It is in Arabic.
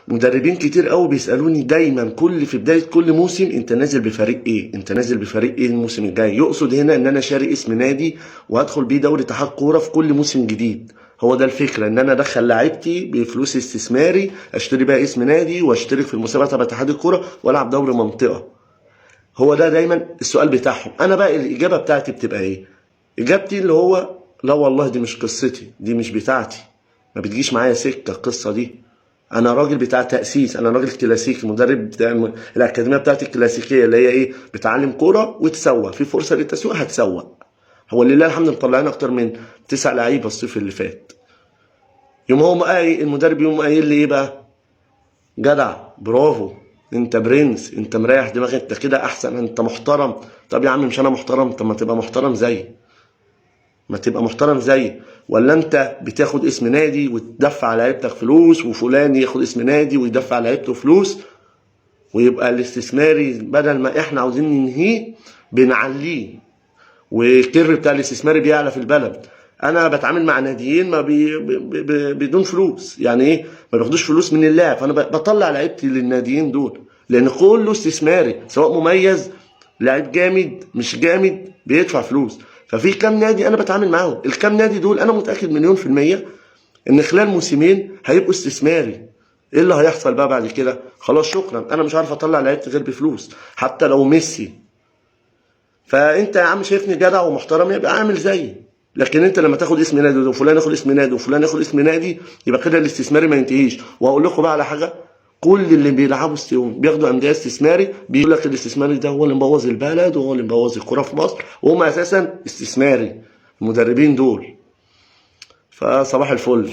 مدربين كتير قوي بيسالوني دايما في بدايه كل موسم، انت نازل بفريق ايه؟ انت نازل بفريق ايه الموسم الجاي؟ يقصد هنا ان انا شاري اسم نادي وهدخل بيه دوري اتحاد كوره في كل موسم جديد. هو ده الفكره، ان انا ادخل لعيبتي بفلوس استثماري، اشتري بقى اسم نادي واشترك في المسابقه تبع اتحاد الكوره والعب دوري منطقه. هو ده دايما السؤال بتاعهم. انا بقى الاجابه بتاعتي بتبقى ايه؟ اجابتي اللي هو لا والله دي مش قصتي، دي مش بتاعتي، ما بتجيش معايا سكه القصه دي. انا راجل بتاع تاسيس، انا راجل كلاسيكي، مدرب بتاع الاكاديميه بتاعتي الكلاسيكيه اللي هي ايه؟ بتعلم كوره وتسوق، في فرصه للتسويق هتسوق. هو لله الحمد مطلعين اكتر من 9 لعيبه الصيف اللي فات. يوم هو المدرب يوم قايل لي ايه بقى؟ جدع، برافو، انت برنس، انت مريح دماغك، انت كده احسن، انت محترم. طب يا عم مش انا محترم؟ طب ما تبقى محترم زيي، ما تبقى محترم زيي. ولا انت بتاخد اسم نادي وتدفع على لعيبتك فلوس، وفلان ياخد اسم نادي ويدفع على لعيبته فلوس، ويبقى الاستثماري بدل ما احنا عاوزين ننهيه بنعليه، والكير بتاع الاستثماري بيعلى في البلد. انا بتعامل مع ناديين ما بدون فلوس، يعني ايه؟ ما بياخدوش فلوس من اللاعب، فانا بطلع لعيبتي للناديين دول، لان كله استثماري، سواء مميز، لعيب جامد، مش جامد، بيدفع فلوس. ففي كام نادي انا بتعامل معاهم، الكام نادي دول انا متاكد مليون في الميه ان خلال موسمين هيبقوا استثماري. ايه اللي هيحصل بقى بعد كده؟ خلاص شكرا، انا مش عارف اطلع لعيبتي غير بفلوس، حتى لو ميسي. فانت يا عم شايفني جدع ومحترم، يبقى اعمل زيي. لكن انت لما تاخد اسم نادي وفلان ياخد اسم نادي وفلان ياخد اسم نادي، يبقى كده الاستثماري ما ينتهيش. وهقول لكم بقى على حاجه، كل اللي بيلعبوا بياخدوا انديه استثماري بيقول لك الاستثماري ده هو اللي مبوظ البلد وهو اللي مبوظ الكوره في مصر، وهم اساسا استثماري المدربين دول. فصباح الفل.